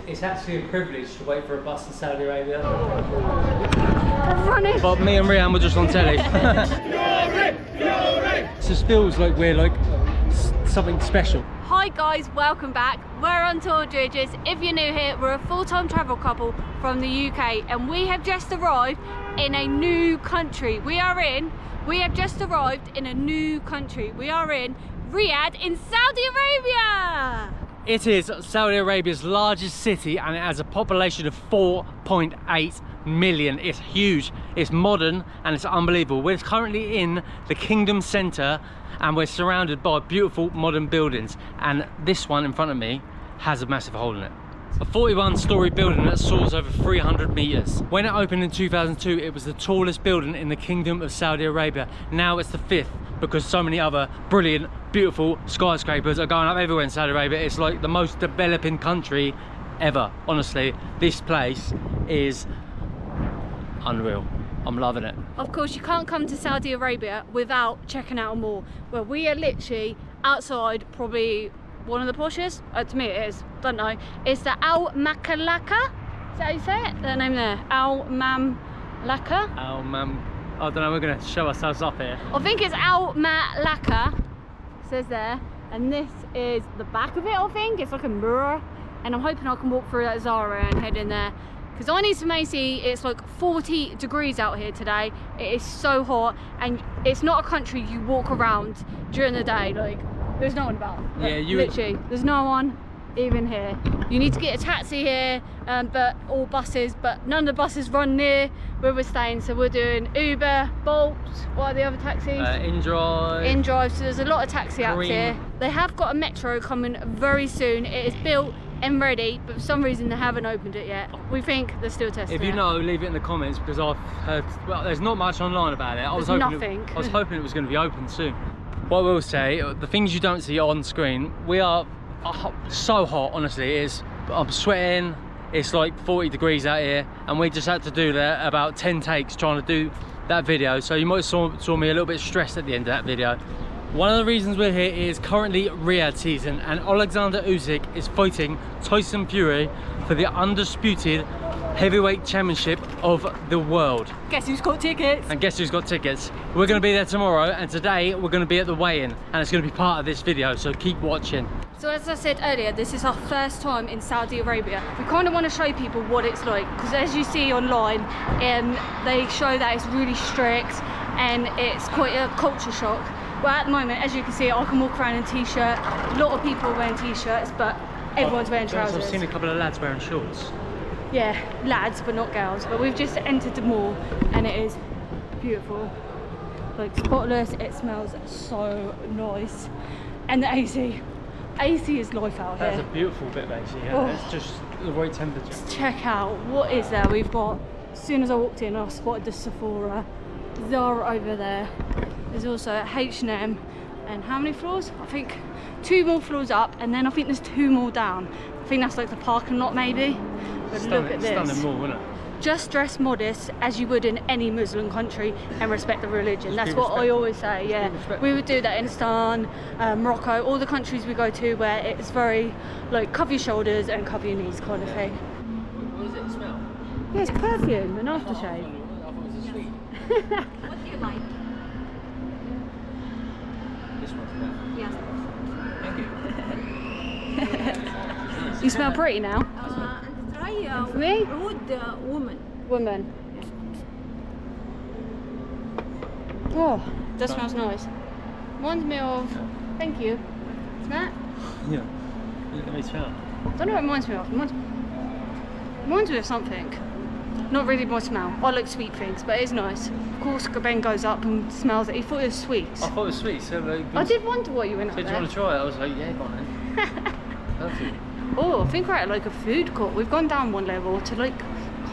It's actually a privilege to wait for a bus in Saudi Arabia. Running. But me and Reanne were just on telly. It just feels like we're like something special. Hi guys, welcome back. We're on tour Dridgers. If you're new here, we're a full-time travel couple from the UK and we have just arrived in a new country. We have just arrived in a new country. We are in Riyadh in Saudi Arabia. It is Saudi Arabia's largest city and it has a population of 4.8 million. It's huge, it's modern and it's unbelievable. We're currently in the kingdom centre and we're surrounded by beautiful modern buildings, and this one in front of me has a massive hole in it. A 41-storey building that soars over 300 metres. When it opened in 2002, it was the tallest building in the Kingdom of Saudi Arabia. Now it's the 5th because so many other brilliant, beautiful skyscrapers are going up everywhere in Saudi Arabia. It's like the most developing country ever. Honestly, this place is unreal. I'm loving it. Of course, you can't come to Saudi Arabia without checking out a mall. Well, we are literally outside probably one of the poshest. To me it is, don't know. It's the Al Makalaka. Is that how you say it? The name there, Al Mamlaka. Al Mam. I don't know. We're gonna show ourselves up here. I think it's Al Malaka. It says there, and this is the back of it. I think it's like a mirror, and I'm hoping I can walk through that Zara and head in there. Because I need some AC. It's like 40 degrees out here today. It is so hot, and it's not a country you walk around during the day. Like, there's no one about. Yeah, literally, there's no one even here. You need to get a taxi here, or buses, but none of the buses run near where we're staying. So we're doing Uber, Bolt. What are the other taxis? InDrive. InDrive. So there's a lot of taxi apps Green. here. They have got a metro coming very soon. It is built and ready, but for some reason they haven't opened it yet. We think they're still testing it. If you know, leave it in the comments because I've heard, well, there's not much online about it. I was hoping it was going to be open soon. What I will say, the things you don't see on screen, we are so hot, honestly. I'm sweating, it's like 40 degrees out here, and we just had to do about 10 takes trying to do that video, so you might have saw me a little bit stressed at the end of that video. One of the reasons we're here is currently Riyadh season, and Olessando Uysk is fighting Tyson Fury for the undisputed heavyweight championship of the world. Guess who's got tickets? And guess who's got tickets? We're going to be there tomorrow, and today we're going to be at the weigh-in, and it's going to be part of this video, so keep watching. So as I said earlier, this is our first time in Saudi Arabia. We kind of want to show people what it's like, because as you see online, they show that it's really strict and it's quite a culture shock. Well, at the moment, as you can see, I can walk around in t-shirt. A lot of people are wearing t-shirts, but everyone's wearing trousers. I've seen a couple of lads wearing shorts. Yeah, lads, but not girls. But we've just entered the mall, and it is beautiful. Like, spotless, it smells so nice. And the AC is life out here. That's a beautiful bit of AC, yeah. Oh. It's just the right temperature. Let's check out, what is there? We've got, as soon as I walked in, I spotted the Sephora, Zara over there. There's also H&M, and how many floors? I think 2 more floors up, and then I think there's 2 more down. I think that's like the parking lot maybe. But look at this. Stunning mall, isn't it? Just dress modest as you would in any Muslim country and respect the religion. That's what I always say, yeah. We would do that in Istanbul, Morocco, all the countries we go to where it's very like cover your shoulders and cover your knees kind of thing. What does it smell? Yeah, it's perfume and aftershave. I thought it was a sweet. What do you like? This one's better. Yes. Thank you. You smell pretty now. And try For me? wood woman. Woman. Oh, that smells nice. Reminds me of. Thank you. Smell it? Yeah. Let me smell. I don't know what it reminds me of. Reminds me of something. Not really my smell. I like sweet things, but it is nice. Of course, Ben goes up and smells it. He thought it was sweet. I thought it was sweet, so like. I did wonder what you went up Did there. you want to try it? I was like, yeah, go on then. Perfect. Oh, I think we're at like a food court. We've gone down one level to like,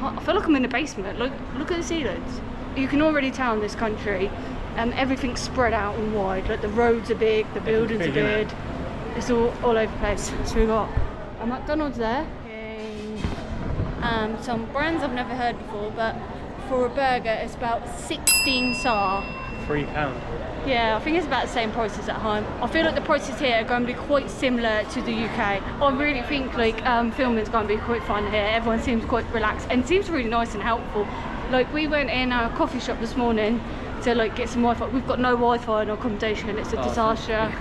I feel like I'm in the basement. Look at the ceilings. You can already tell in this country, everything's spread out and wide. Like the roads are big, the buildings are big. It's all over the place. So we've got a McDonald's there. Some brands I've never heard before, but for a burger it's about 16 SAR. £3. Yeah, I think it's about the same prices at home. I feel like the prices here are going to be quite similar to the UK. I really think like filming is going to be quite fun here. Everyone seems quite relaxed and seems really nice and helpful. Like we went in a coffee shop this morning to like get some Wi-Fi. We've got no Wi-Fi in our accommodation. It's a disaster.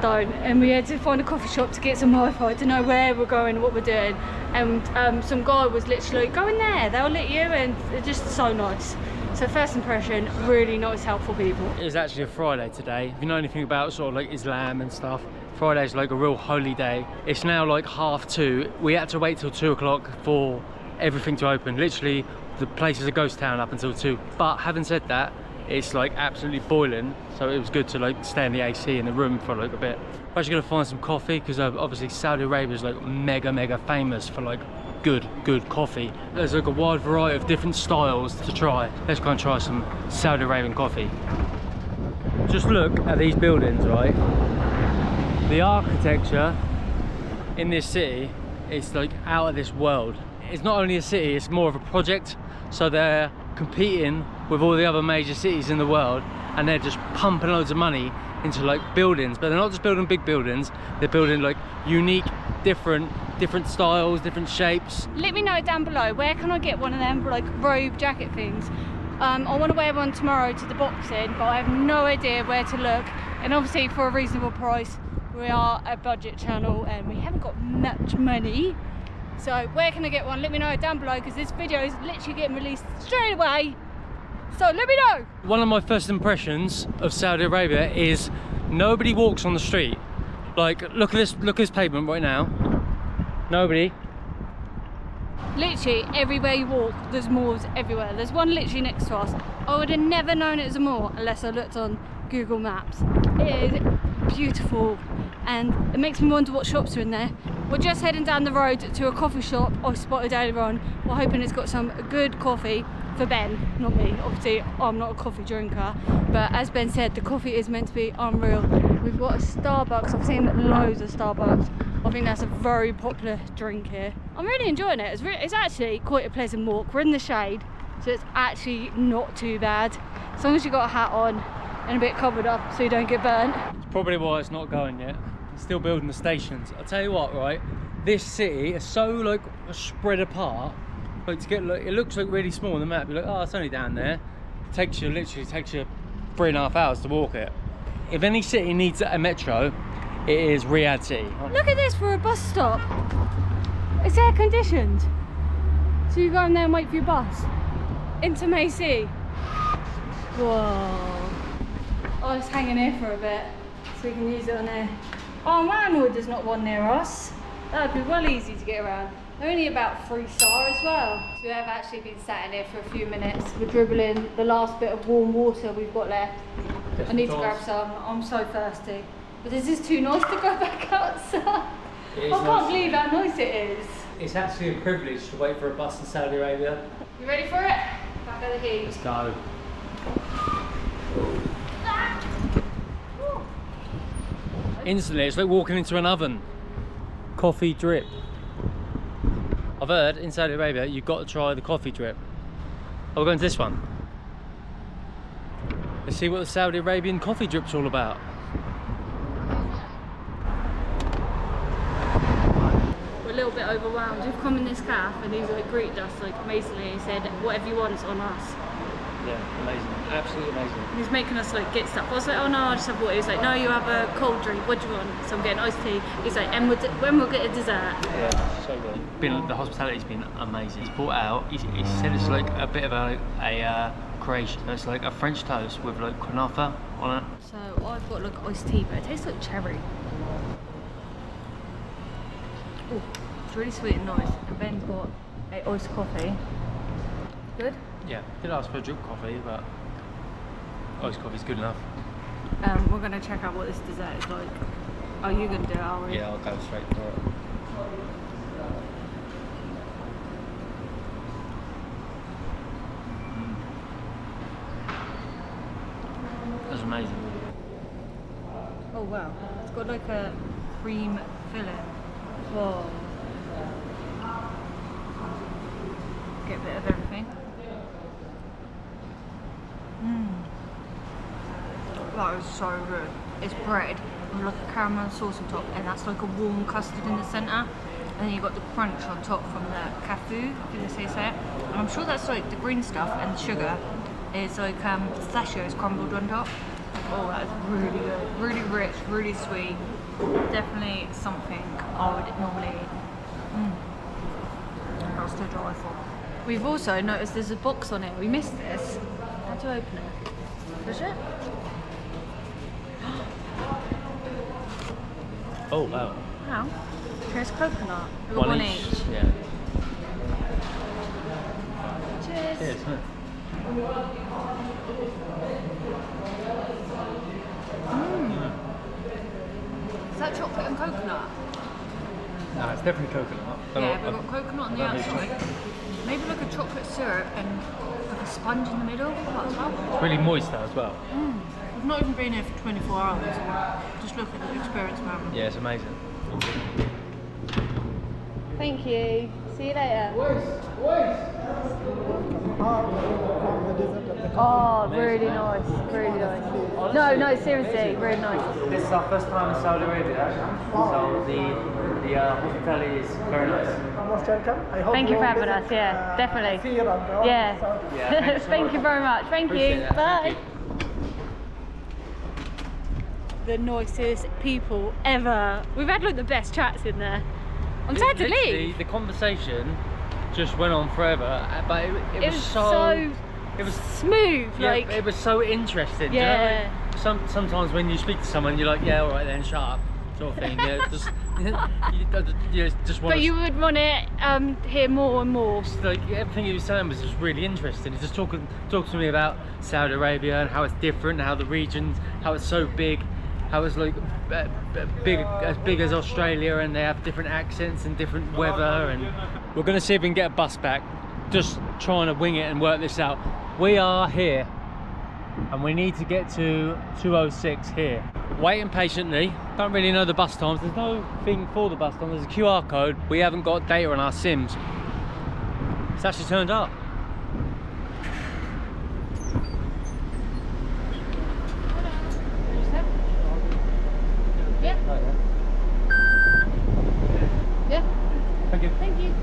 Don't. And we had to find a coffee shop to get some Wi-Fi to know where we're going and what we're doing. And some guy was literally like, go in there, they'll let you, and they're just so nice. So first impression, really nice, helpful people. It's actually a Friday today. If you know anything about sort of like Islam and stuff, Friday's like a real holy day. It's now like 2:30. We had to wait till 2 o'clock for everything to open. Literally, the place is a ghost town up until 2. But having said that, it's like absolutely boiling. So it was good to like stay in the AC in the room for like a bit. I'm actually gonna find some coffee because obviously Saudi Arabia is like mega famous for like good coffee. There's like a wide variety of different styles to try. Let's go and try some Saudi Arabian coffee. Just look at these buildings, right? The architecture in this city is like out of this world. It's not only a city, it's more of a project. So they're competing with all the other major cities in the world, and they're just pumping loads of money into like buildings. But they're not just building big buildings, they're building like unique, different styles, different shapes. Let me know down below, where can I get one of them like robe jacket things? I want to wear one tomorrow to the boxing, but I have no idea where to look. And obviously for a reasonable price, we are a budget channel and we haven't got much money. So where can I get one? Let me know down below, because this video is literally getting released straight away. So let me know. One of my first impressions of Saudi Arabia is nobody walks on the street. Like, look at this pavement right now. Nobody. Literally everywhere you walk, there's malls everywhere. There's one literally next to us. I would have never known it was a mall unless I looked on Google Maps. It is beautiful and it makes me wonder what shops are in there. We're just heading down the road to a coffee shop I spotted earlier on. We're hoping it's got some good coffee for Ben, not me. Obviously I'm not a coffee drinker, but as Ben said, the coffee is meant to be unreal. We've got a Starbucks. I've seen loads of Starbucks. I think that's a very popular drink here. I'm really enjoying it. It's actually quite a pleasant walk. We're in the shade, so it's actually not too bad. As long as you've got a hat on and a bit covered up so you don't get burnt. It's probably why it's not going yet. It's still building the stations. I'll tell you what, right? This city is so like spread apart. Like to get, like, it looks like really small on the map. You're like, oh, it's only down there. Literally takes you 3.5 hours to walk it. If any city needs a metro, it is Riyadh City. Look at this for a bus stop. It's air conditioned. So you go in there and wait for your bus. Into Macy. Whoa. I was hanging here for a bit so we can use it on there. Oh man, there's not one near us. That would be well easy to get around. They're only about 3-star as well. So we have actually been sat in here for a few minutes. We're dribbling the last bit of warm water we've got left. I need to grab some. I'm so thirsty. But this is too nice to go back outside. I can't believe how nice it is. It's actually a privilege to wait for a bus in Saudi Arabia. You ready for it? Back of the heat. Let's go. Instantly, it's like walking into an oven. Coffee drip. I've heard in Saudi Arabia you've got to try the coffee drip. Oh, we're going to this one. Let's see what the Saudi Arabian coffee drip's all about. We're a little bit overwhelmed. We've come in this cafe and he's like greeted us like amazingly. He said whatever you want is on us. Yeah, amazing. Absolutely amazing. He's making us like get stuff. I was like, oh no, I just have water. He's like, no, you have a cold drink. What do you want? So I'm getting iced tea. He's like, and when we'll get a dessert. Yeah, so good. The hospitality's been amazing. He's brought out. He said it's like a bit of a creation. It's like a French toast with like kunafa on it. So I've got like iced tea, but it tastes like cherry. Ooh, it's really sweet and nice. And Ben's got a iced coffee. Good. Yeah, did ask for a drip coffee, but iced coffee's good enough. We're gonna check out what this dessert is like. Are you gonna do it, are we? Yeah, I'll go straight for it. That's amazing. Oh wow, it's got like a cream filling. Whoa. Get a bit of everything. is so good. It's bread with like a caramel sauce on top, and that's like a warm custard in the centre. And then you've got the crunch on top from the cafu, I think they say it. And I'm sure that's like the green stuff, and the sugar is like pistachios crumbled on top. Oh, that is really good. Really rich, really sweet. Definitely something I would normally eat. That's too delightful. We've also noticed there's a box on it. We missed this. How to open it? Push it? Oh wow. Wow. There's coconut. We've got one each. Yeah. Cheers. Cheers. Is that chocolate and coconut? No, it's definitely coconut. Yeah, we've got coconut on the outside. Maybe like a chocolate syrup and like a sponge in the middle. It's really moist though as well. We've not even been here for 24 hours. Just look at the experience we're having. Yeah, it's amazing. Thank you. See you later. Oh, really nice. Really nice. No, seriously, really nice. This is our first time in Saudi Arabia, so the hospitality is very nice. Most welcome. I hope Thank you for having us. Yeah, definitely. See you around. Yeah. Thank you very much. Thank you. Bye. The nicest people ever. We've had like the best chats in there. I'm sad to leave. The conversation just went on forever, but it was so smooth. Yeah, like it was so interesting. Yeah. Do you know, like, sometimes when you speak to someone, you're like, yeah, all right then, shut up, sort of thing. Yeah, just you just want. But you would want to hear more and more. Just like everything he was saying was just really interesting. He's just talking to me about Saudi Arabia and how it's different, how the regions, how it's so big, how it's like as big as Australia, and they have different accents and different weather. And we're gonna see if we can get a bus back. Just trying to wing it and work this out. We are here, and we need to get to 206 here. Waiting patiently. Don't really know the bus times. There's no thing for the bus time. There's a QR code. We haven't got data on our Sims. It's actually turned up. Yeah. Yeah. Thank you. Thank you.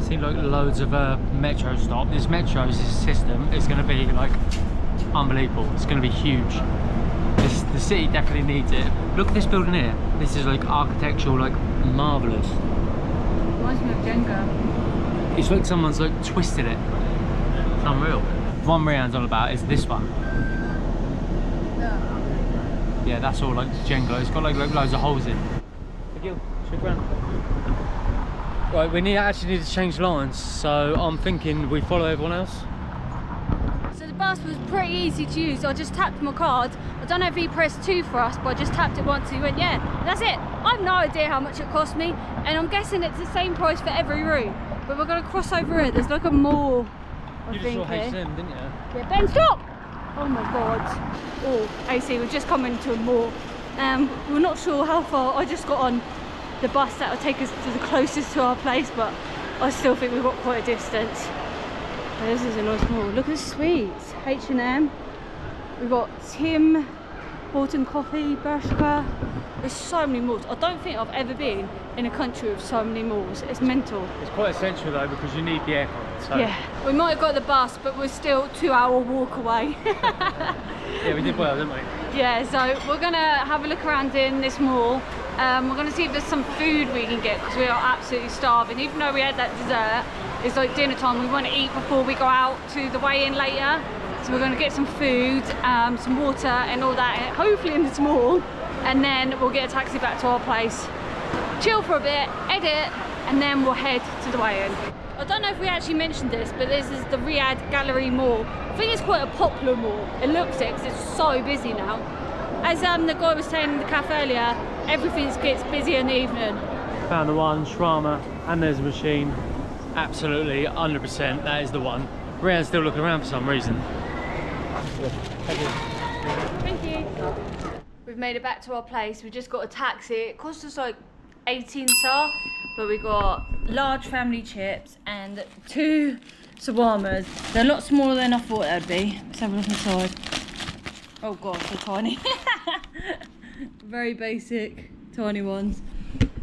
Seems like loads of metro stop. This metro system is going to be like unbelievable. It's going to be huge. The city definitely needs it. Look at this building here. This is like architectural, like marvelous. Reminds me of Jenga. It's like someone's like twisted it. It's unreal. The one Rianne's on about is this one. Yeah, that's all like Jenga. It's got like loads of holes in. Thank you. Right, we actually need to change lines, so I'm thinking we follow everyone else. So the bus was pretty easy to use. I just tapped my card. I don't know if he pressed 2 for us, but I just tapped it once and he went, yeah, that's it. I have no idea how much it cost me, and I'm guessing it's the same price for every route. But we're going to cross over here. There's like a mall, I You think. just saw H&M, didn't you? Yeah, Ben, stop! Oh my god. Oh, AC, we've just come into a mall. We're not sure how far. I just got on the bus that will take us to the closest to our place, but I still think we've got quite a distance. But this is a nice mall. Look at the sweets. H&M. We've got Tim, Bolton Coffee, Bershka. There's so many malls. I don't think I've ever been in a country with so many malls. It's mental. It's quite essential though, because you need the aircon. So. Yeah, we might have got the bus, but we're still 2-hour walk away. Yeah, we did well, didn't we? Yeah, so we're gonna have a look around in this mall. We're gonna see if there's some food we can get, because we are absolutely starving. Even though we had that dessert, it's like dinner time. We want to eat before we go out to the weigh-in later. So we're gonna get some food, some water and all that, hopefully in this mall. And then we'll get a taxi back to our place, chill for a bit, edit, and then we'll head to the weigh-in. I don't know if we actually mentioned this, but this is the Riyadh Gallery Mall. I think it's quite a popular mall. It looks it, because it's so busy now. As the guy was saying in the cafe earlier, everything gets busier in the evening. Found the one, shawarma, and there's a machine. Absolutely, 100%, that is the one. Rianne's still looking around for some reason. Thank you. Thank you. We've made it back to our place. We just got a taxi. It cost us like 18 SAR, but we got large family chips and 2 shawarmas. They're a lot smaller than I thought they'd be. Let's have a look inside. Oh god, so tiny. Very basic, tiny ones.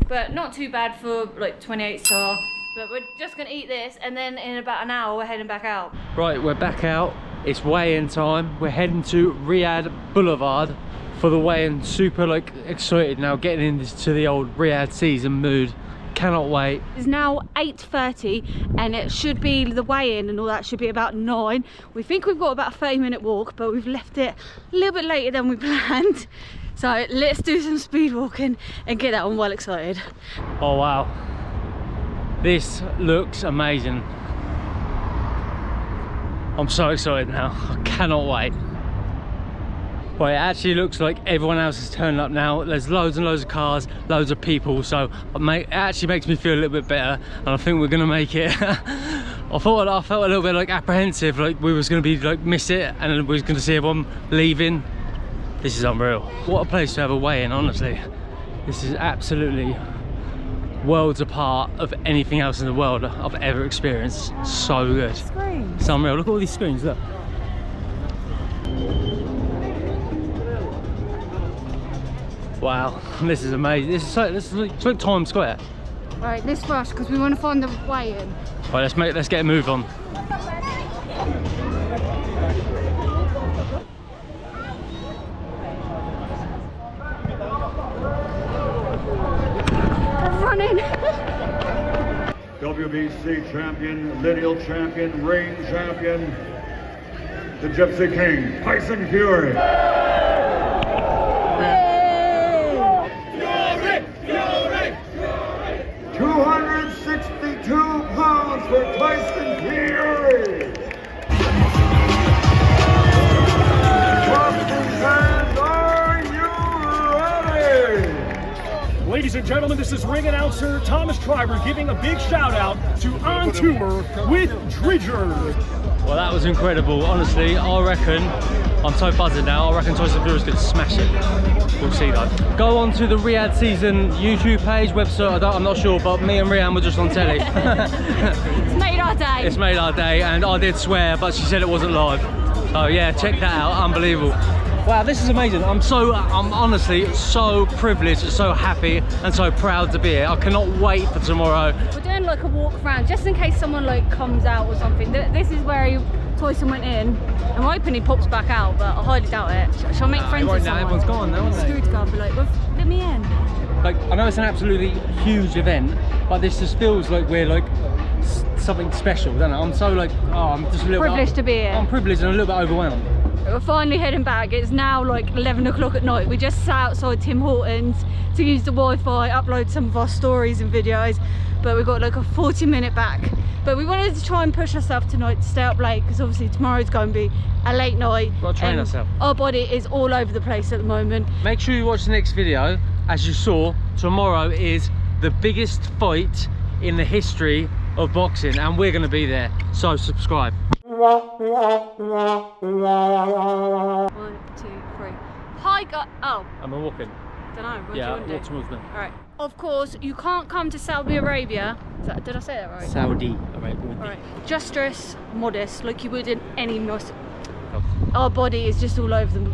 But not too bad for like 28 star. But we're just gonna eat this and then in about an hour we're heading back out. Right, we're back out. It's weigh-in time. We're heading to Riyadh Boulevard for the weigh-in. Super like excited now, getting into the old Riyadh season mood. Cannot wait. It's now 8:30 and it should be, the weigh-in and all that should be about 9. We think we've got about a 30-minute walk, but we've left it a little bit later than we planned. So let's do some speed walking and get that one well excited. Oh wow, this looks amazing. I'm so excited now, I cannot wait. Well, it actually looks like everyone else is turning up now. There's loads and loads of cars, loads of people, so it actually makes me feel a little bit better, and I think we're gonna make it. I felt a little bit like apprehensive, like we was gonna be like miss it, and we was gonna see everyone leaving. This is unreal. What a place to have a weigh-in, honestly. This is absolutely worlds apart of anything else in the world I've ever experienced. So good. Screens. It's unreal. Look at all these screens, look. Wow, this is amazing. This is like Times Square. Right, let's rush because we want to find the weigh-in. Right, let's get a move on. Running. WBC champion, lineal champion, reign champion, the Gypsy King, Tyson Fury. 262 pounds for Tyson Fury. And are you ready? Ladies and gentlemen, this is ring announcer Thomas Triber giving a big shout out to On Tour with Dridgers. Well, that was incredible. Honestly, I reckon, I'm so buzzing now, I reckon Tyson Fury's going to smash it. We'll see though. Go on to the Riyadh Season YouTube page, website, I'm not sure, but me and Reanne were just on telly. It's made our day. It's made our day, and I did swear, but she said it wasn't live. So yeah, check that out, unbelievable. Wow, this is amazing. I'm honestly so privileged, so happy, and so proud to be here. I cannot wait for tomorrow. We're doing like a walk around, just in case someone like comes out or something. This is where Tyson went in. I'm hoping he pops back out, but I highly doubt it. Shall I make friends with someone? Everyone's gone now, aren't they? Screwed gone, be like, well, let me in. Like, I know it's an absolutely huge event, but this just feels like we're like something special, don't I? I'm so like, I'm just a little Privileged to be here. I'm privileged and a little bit overwhelmed. We're finally heading back. It's now like 11 o'clock at night. We just sat outside Tim Hortons to use the Wi-Fi, upload some of our stories and videos, but we've got like a 40-minute back. But we wanted to try and push ourselves tonight to stay up late, because obviously tomorrow's going to be a late night. Got to train ourselves. Our body is all over the place at the moment. Make sure you watch the next video. As you saw, tomorrow is the biggest fight in the history of boxing, and we're going to be there, so subscribe. 1, 2, 3. Hi guys. Oh, Am I walking? don't know. What do you Yeah, want to walk do? towards me. All right. Of course, you can't come to Saudi Arabia. Did I say that right? Saudi Arabia. All right. Just dress modest, like you would in any mosque. Our body is just all over them.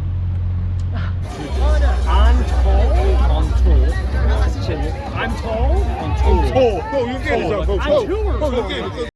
I'm tall. On tour. I'm tall. On tour. Oh, you get it. I'm tour.